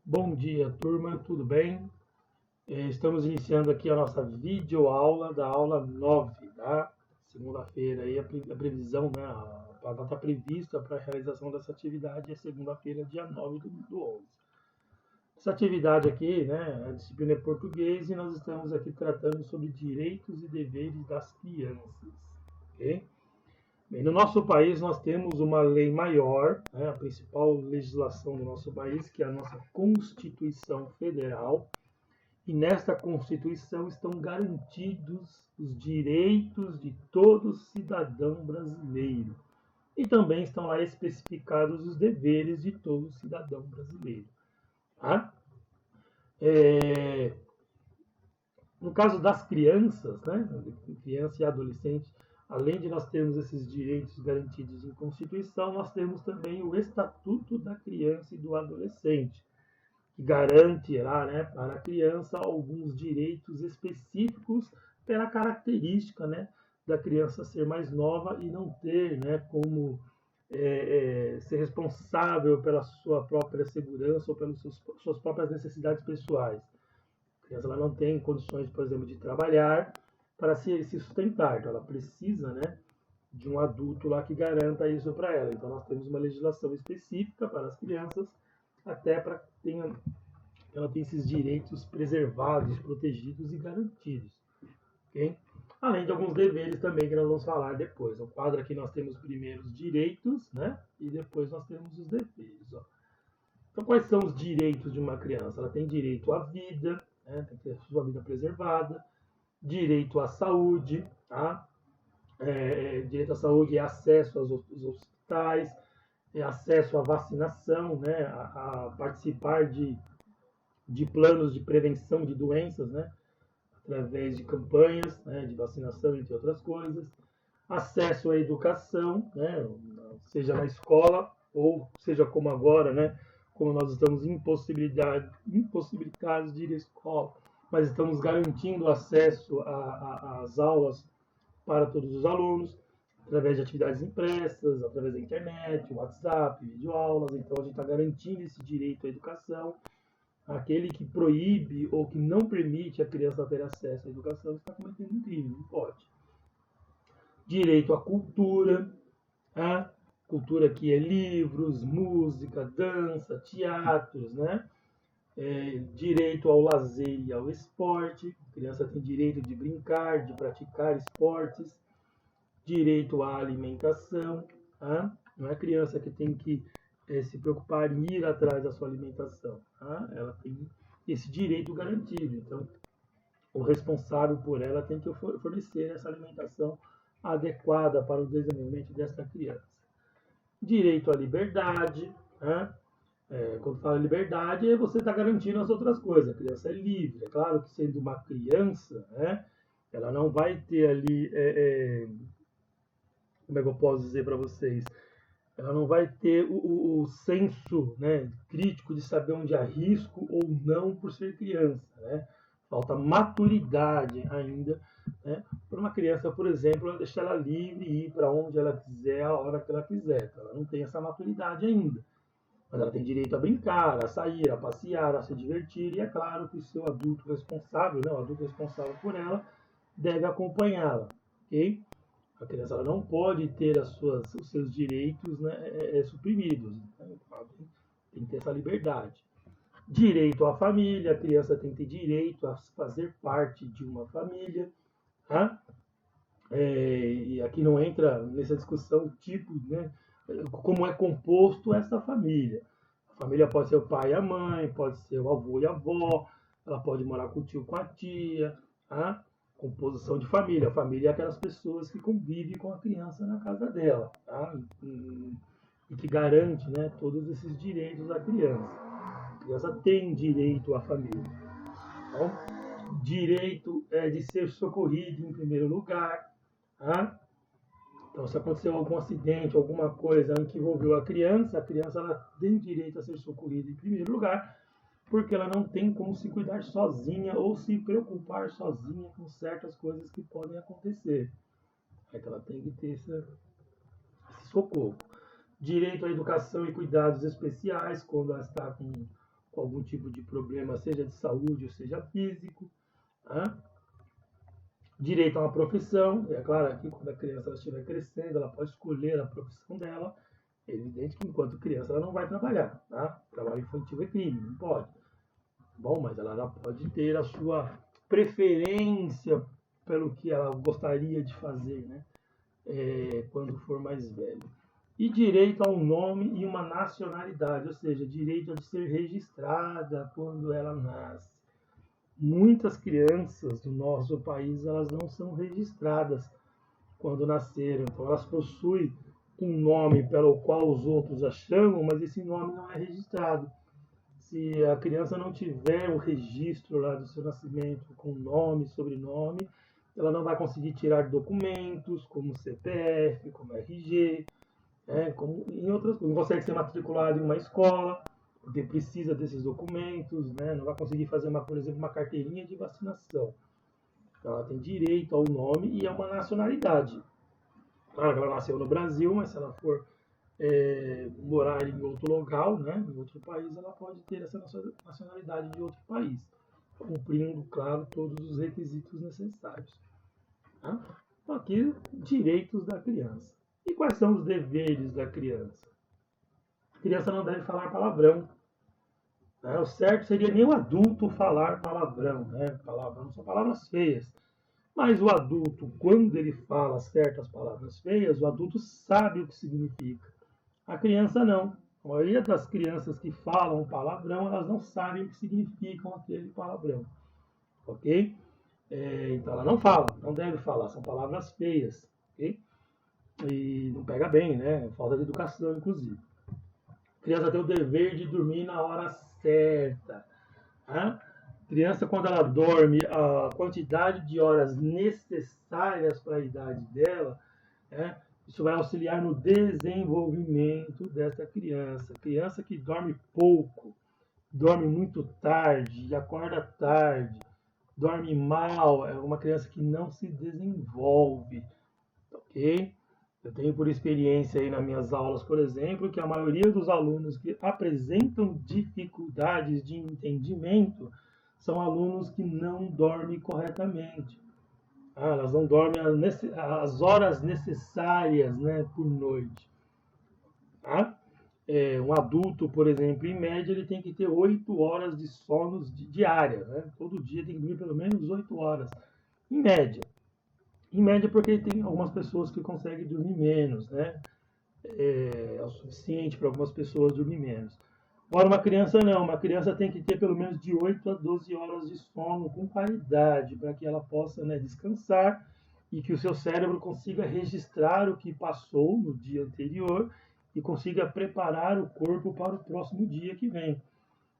Bom dia, turma, tudo bem? Estamos iniciando aqui a nossa videoaula da aula 9, tá? Segunda-feira aí a previsão, né? A data prevista para a realização dessa atividade é segunda-feira, dia 9 do 11. Essa atividade aqui, né? A disciplina é português e nós estamos aqui tratando sobre direitos e deveres das crianças, ok? Bem, no nosso país nós temos uma lei maior, né, a principal legislação do nosso país, que é a nossa Constituição Federal, e nesta Constituição estão garantidos os direitos de todo cidadão brasileiro. E também estão lá especificados os deveres de todo cidadão brasileiro. Tá? No caso das crianças, né, criança e adolescente, além de nós termos esses direitos garantidos em Constituição, nós temos também o Estatuto da Criança e do Adolescente, que garantirá, né, para a criança alguns direitos específicos pela característica, né, da criança ser mais nova e não ter, né, como ser responsável pela sua própria segurança ou pelas suas próprias necessidades pessoais. A criança ela não tem condições, por exemplo, de trabalhar para se sustentar, então ela precisa, né, de um adulto lá que garanta isso para ela. Então nós temos uma legislação específica para as crianças, até para que ela tenha esses direitos preservados, protegidos e garantidos. Okay? Além de alguns deveres também que nós vamos falar depois. No quadro aqui nós temos primeiro os direitos, né? E depois nós temos os deveres. Ó. Então, quais são os direitos de uma criança? Ela tem direito à vida, né? Tem que ter a sua vida preservada, direito à saúde, tá? Direito à saúde é acesso aos hospitais, é acesso à vacinação, né? A participar de planos de prevenção de doenças, né? Através de campanhas, né, de vacinação, entre outras coisas. Acesso à educação, né, seja na escola ou seja como agora, né, como nós estamos impossibilitados de ir à escola, mas estamos garantindo acesso às aulas para todos os alunos, através de atividades impressas, através da internet, WhatsApp, videoaulas. Então a gente está garantindo esse direito à educação. Aquele que proíbe ou que não permite a criança ter acesso à educação está cometendo um crime, não pode. Direito à cultura, a cultura que é livros, música, dança, teatros, né? Direito ao lazer e ao esporte, a criança tem direito de brincar, de praticar esportes, direito à alimentação, tá? Não é a criança que tem que se preocupar em ir atrás da sua alimentação. Tá? Ela tem esse direito garantido. Então, o responsável por ela tem que fornecer essa alimentação adequada para o desenvolvimento dessa criança. Direito à liberdade. Tá? Quando fala liberdade, você está garantindo as outras coisas. A criança é livre. É claro que sendo uma criança, né, ela não vai ter ali... como é que eu posso dizer para vocês? Ela não vai ter o senso, né, crítico de saber onde há risco ou não por ser criança. Né? Falta maturidade ainda, né, para uma criança, por exemplo, deixar ela livre e ir para onde ela quiser, a hora que ela quiser. Ela não tem essa maturidade ainda. Mas ela tem direito a brincar, a sair, a passear, a se divertir. E é claro que o seu adulto responsável, né, o adulto responsável por ela, deve acompanhá-la. Ok? A criança ela não pode ter os seus direitos, né, suprimidos. Né? Tem que ter essa liberdade. Direito à família, a criança tem que ter direito a fazer parte de uma família. Tá? E aqui não entra nessa discussão tipo, né, como é composto essa família. A família pode ser o pai e a mãe, pode ser o avô e a avó, ela pode morar com o tio, com a tia. Tá? Composição de família. A família é aquelas pessoas que convivem com a criança na casa dela, tá? E que garante, né, todos esses direitos da criança. A criança tem direito à família. Então, direito de ser socorrido em primeiro lugar. Tá? Então, se aconteceu algum acidente, alguma coisa que envolveu a criança ela tem direito a ser socorrida em primeiro lugar, porque ela não tem como se cuidar sozinha ou se preocupar sozinha com certas coisas que podem acontecer. É que ela tem que ter esse socorro. Direito à educação e cuidados especiais quando ela está com com algum tipo de problema, seja de saúde ou seja físico. Tá? Direito a uma profissão, é claro que quando a criança estiver crescendo, ela pode escolher a profissão dela. É evidente que enquanto criança ela não vai trabalhar, tá? Trabalho infantil é crime, não pode. Bom, mas ela já pode ter a sua preferência pelo que ela gostaria de fazer, né? Quando for mais velho. E direito a um nome e uma nacionalidade, ou seja, direito a ser registrada quando ela nasce. Muitas crianças do nosso país elas não são registradas quando nasceram, então elas possuem um nome pelo qual os outros a chamam, mas esse nome não é registrado. Se a criança não tiver o registro lá do seu nascimento com nome, sobrenome, ela não vai conseguir tirar documentos como CPF, como RG, como em outras coisas. Não consegue ser matriculado em uma escola, porque precisa desses documentos, né? Não vai conseguir fazer, por exemplo, uma carteirinha de vacinação. Então, ela tem direito ao nome e a uma nacionalidade. Claro que ela nasceu no Brasil, mas se ela for morar em outro local, né, em outro país, ela pode ter essa nacionalidade de outro país, cumprindo, claro, todos os requisitos necessários. Tá? Então, aqui, direitos da criança. E quais são os deveres da criança? A criança não deve falar palavrão. Né? O certo seria nem o adulto falar palavrão. Né? Palavrão são palavras feias. Mas o adulto, quando ele fala certas palavras feias, o adulto sabe o que significa. A criança não. A maioria das crianças que falam palavrão, elas não sabem o que significam aquele palavrão. Ok? Então ela não fala, não deve falar, são palavras feias. Ok? E não pega bem, né? Falta de educação, inclusive. A criança tem o dever de dormir na hora certa. Tá? Criança, quando ela dorme a quantidade de horas necessárias para a idade dela, isso vai auxiliar no desenvolvimento dessa criança. Criança que dorme pouco, dorme muito tarde, acorda tarde, dorme mal, é uma criança que não se desenvolve, ok? Eu tenho por experiência aí nas minhas aulas, por exemplo, que a maioria dos alunos que apresentam dificuldades de entendimento são alunos que não dormem corretamente. Elas não dormem as horas necessárias, né, por noite. Tá? Um adulto, por exemplo, em média, ele tem que ter 8 horas de sono diária. Né? Todo dia tem que dormir pelo menos 8 horas. Em média. Em média, porque tem algumas pessoas que conseguem dormir menos. Né? É o suficiente para algumas pessoas dormir menos. Agora, uma criança não. Uma criança tem que ter pelo menos de 8 a 12 horas de sono com qualidade, para que ela possa, né, descansar e que o seu cérebro consiga registrar o que passou no dia anterior e consiga preparar o corpo para o próximo dia que vem.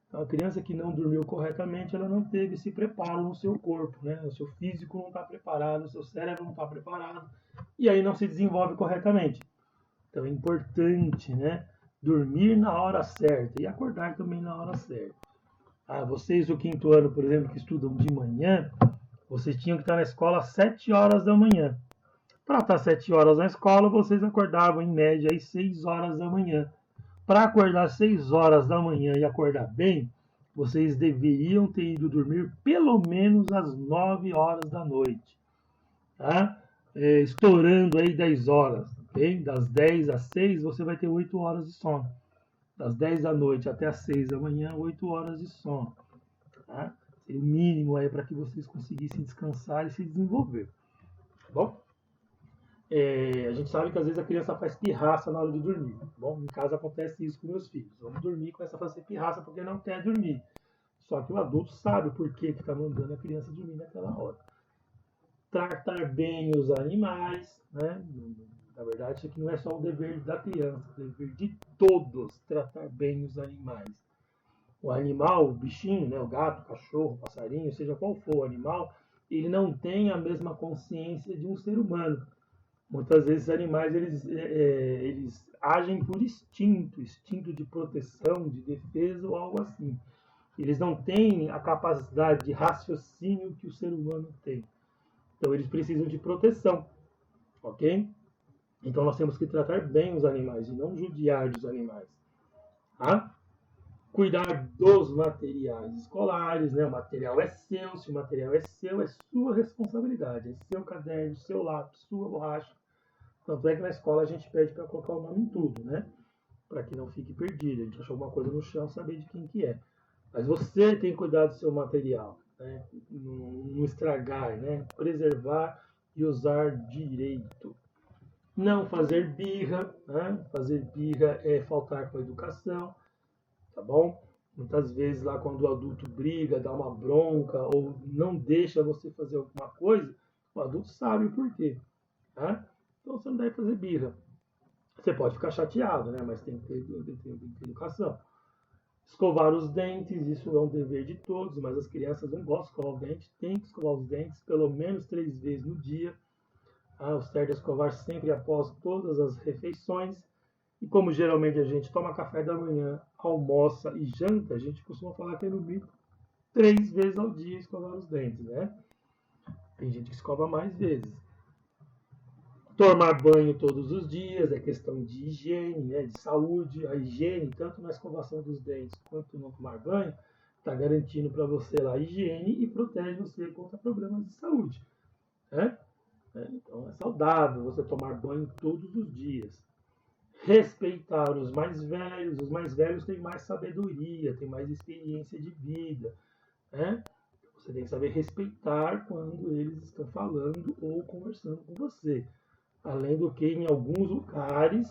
Então, a criança que não dormiu corretamente, ela não teve esse preparo no seu corpo, né? O seu físico não está preparado, o seu cérebro não está preparado, e aí não se desenvolve corretamente. Então, é importante, né, dormir na hora certa e acordar também na hora certa. Vocês do 5º ano, por exemplo, que estudam de manhã, vocês tinham que estar na escola às 7 horas da manhã. Para estar 7 horas na escola, vocês acordavam em média às 6 horas da manhã. Para acordar às 6 horas da manhã e acordar bem, vocês deveriam ter ido dormir pelo menos às 9 horas da noite. Tá? Estourando aí 10 horas. Okay? Das 10 às 6 você vai ter 8 horas de sono. Das 10 da noite até às 6 da manhã, 8 horas de sono. Tá? Seria o mínimo aí para que vocês conseguissem descansar e se desenvolver. Tá bom? A gente sabe que às vezes a criança faz pirraça na hora de dormir. Tá bom? Em casa acontece isso com meus filhos. Vamos dormir e começa a fazer pirraça porque não quer dormir. Só que o adulto sabe por que está mandando a criança dormir naquela hora. Tratar bem os animais, né? Na verdade, isso aqui não é só o dever da criança, é o dever de todos tratar bem os animais. O animal, o bichinho, né? O gato, o cachorro, o passarinho, seja qual for o animal, ele não tem a mesma consciência de um ser humano. Muitas vezes os animais eles agem por instinto de proteção, de defesa ou algo assim. Eles não têm a capacidade de raciocínio que o ser humano tem. Então eles precisam de proteção, ok? Então nós temos que tratar bem os animais e não judiar dos animais. Tá? Cuidar dos materiais escolares, né? O material é seu, se o material é seu, é sua responsabilidade. É seu caderno, seu lápis, sua borracha. Tanto é que na escola a gente pede para colocar o nome em tudo, né? Para que não fique perdido. A gente achou alguma coisa no chão, saber de quem que é. Mas você tem que cuidar do seu material, né? Não estragar, né? Preservar e usar direito. Não fazer birra, né? Fazer birra é faltar com a educação, tá bom? Muitas vezes lá quando o adulto briga, dá uma bronca ou não deixa você fazer alguma coisa, o adulto sabe o porquê, tá? Então você não deve fazer birra. Você pode ficar chateado, né? Mas tem que ter educação. Escovar os dentes, isso é um dever de todos, mas as crianças não gostam de escovar os dentes, tem que escovar os dentes pelo menos 3 vezes no dia. O certo é escovar sempre após todas as refeições. E como geralmente a gente toma café da manhã, almoça e janta, a gente costuma falar que é no mínimo 3 vezes ao dia escovar os dentes, né? Tem gente que escova mais vezes. Tomar banho todos os dias é questão de higiene, né, de saúde. A higiene, tanto na escovação dos dentes quanto no tomar banho, está garantindo para você lá a higiene e protege você contra problemas de saúde. Né? Então é saudável você tomar banho todos os dias. Respeitar os mais velhos têm mais sabedoria, têm mais experiência de vida. Né? Você tem que saber respeitar quando eles estão falando ou conversando com você. Além do que, em alguns lugares,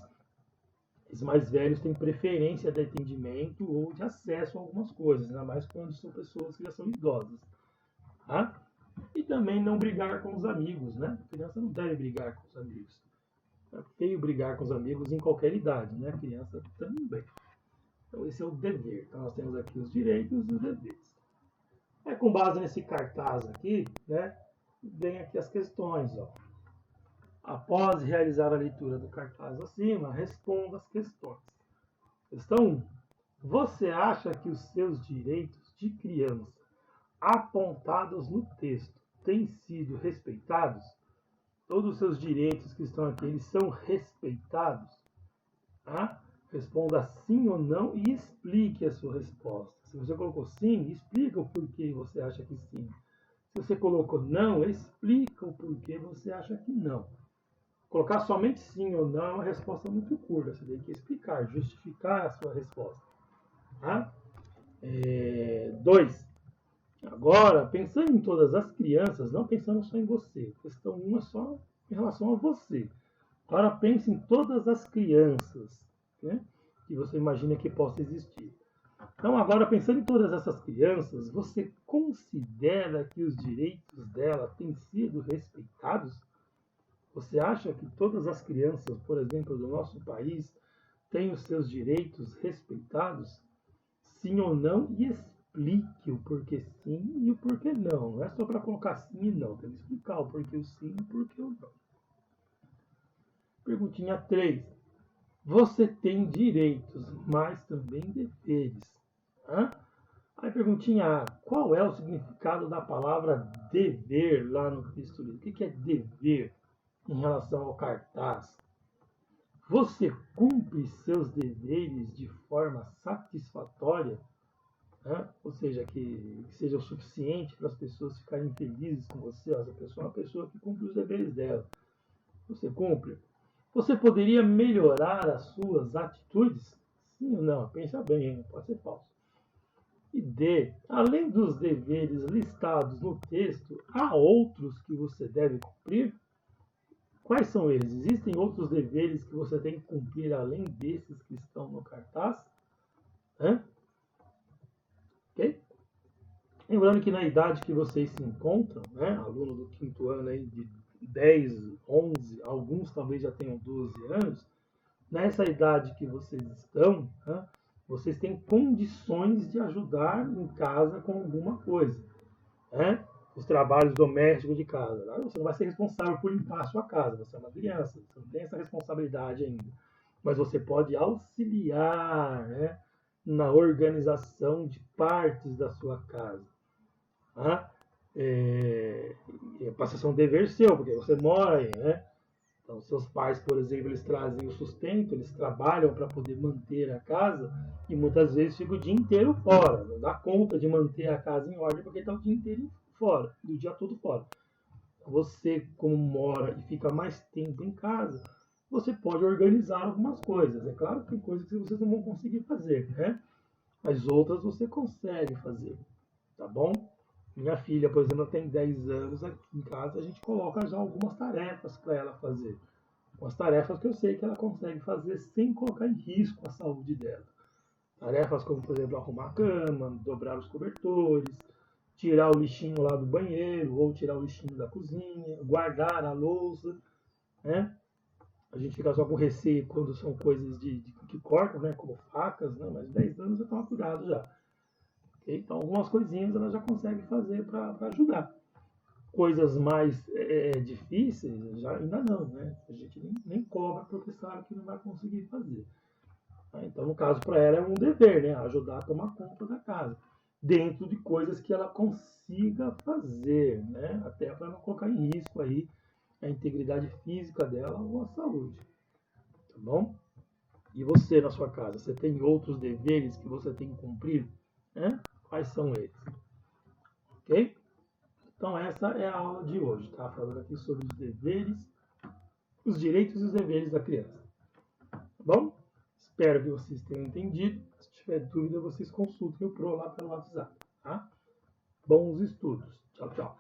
os mais velhos têm preferência de atendimento ou de acesso a algumas coisas, ainda mais quando são pessoas que já são idosas. Tá? E também não brigar com os amigos, né? A criança não deve brigar com os amigos. É feio brigar com os amigos em qualquer idade, né? A criança também. Então esse é o dever. Então nós temos aqui os direitos e os deveres. Com base nesse cartaz aqui, né? Vem aqui as questões, ó. Após realizar a leitura do cartaz acima, responda as questões. Questão 1. Você acha que os seus direitos de criança apontados no texto têm sido respeitados? Todos os seus direitos que estão aqui, eles são respeitados? Tá? Responda sim ou não e explique a sua resposta. Se você colocou sim, explica o porquê você acha que sim. Se você colocou não, explica o porquê você acha que não. Colocar somente sim ou não é uma resposta muito curta. Você tem que explicar, justificar a sua resposta. Tá? 2. Agora, pensando em todas as crianças, não pensando só em você. A questão 1 é só em relação a você. Agora pense em todas as crianças, né, que você imagina que possa existir. Então, agora pensando em todas essas crianças, você considera que os direitos dela têm sido respeitados? Você acha que todas as crianças, por exemplo, do nosso país, têm os seus direitos respeitados? Sim ou não? E explique o porquê sim e o porquê não. Não é só para colocar sim e não. Tem que explicar o porquê o sim e o porquê o não. Perguntinha 3. Você tem direitos, mas também deveres. Aí perguntinha A. Qual é o significado da palavra dever lá no texto? O que é dever em relação ao cartaz? Você cumpre seus deveres de forma satisfatória? Ou seja, que seja o suficiente para as pessoas ficarem felizes com você. Essa pessoa é uma pessoa que cumpre os deveres dela. Você cumpre? Você poderia melhorar as suas atitudes? Sim ou não? Pensa bem, hein? Pode ser falso. E D. Além dos deveres listados no texto, há outros que você deve cumprir? Quais são eles? Existem outros deveres que você tem que cumprir além desses que estão no cartaz? Ok? Lembrando que na idade que vocês se encontram, né, aluno do 5º ano aí de 10, 11, alguns talvez já tenham 12 anos, nessa idade que vocês estão, né, vocês têm condições de ajudar em casa com alguma coisa. Né? Os trabalhos domésticos de casa. Né? Você não vai ser responsável por limpar a sua casa, você é uma criança, você não tem essa responsabilidade ainda. Mas você pode auxiliar, né, na organização de partes da sua casa. Passa a ser um dever seu, porque você mora aí, né? Então, seus pais, por exemplo, eles trazem o sustento, eles trabalham para poder manter a casa e muitas vezes ficam o dia inteiro fora. Não dá conta de manter a casa em ordem porque está o dia inteiro fora, o dia todo fora. Você, como mora e fica mais tempo em casa, você pode organizar algumas coisas. É claro que tem coisas que vocês não vão conseguir fazer, né? Mas outras você consegue fazer, tá bom? Minha filha, por exemplo, tem 10 anos aqui em casa, a gente coloca já algumas tarefas para ela fazer. Umas tarefas que eu sei que ela consegue fazer sem colocar em risco a saúde dela. Tarefas como, por exemplo, arrumar a cama, dobrar os cobertores, tirar o lixinho lá do banheiro ou tirar o lixinho da cozinha, guardar a louça, né? A gente fica só com receio quando são coisas que cortam, né? Como facas, né? Mas 10 anos já toma cuidado já. Okay? Então, algumas coisinhas ela já consegue fazer para ajudar. Coisas mais difíceis, já ainda não, né? A gente nem cobra porque sabe que não vai conseguir fazer. Então, no caso, para ela é um dever, né? Ajudar a tomar conta da casa. Dentro de coisas que ela consiga fazer, né? Até para não colocar em risco aí a integridade física dela ou a saúde. Tá bom? E você na sua casa, você tem outros deveres que você tem que cumprir? Né? Quais são eles? Ok? Então essa é a aula de hoje, tá? Falando aqui sobre os deveres, os direitos e os deveres da criança. Tá bom? Espero que vocês tenham entendido. Se tiver dúvida, vocês consultem o Pro lá pelo WhatsApp, tá? Bons estudos. Tchau, tchau.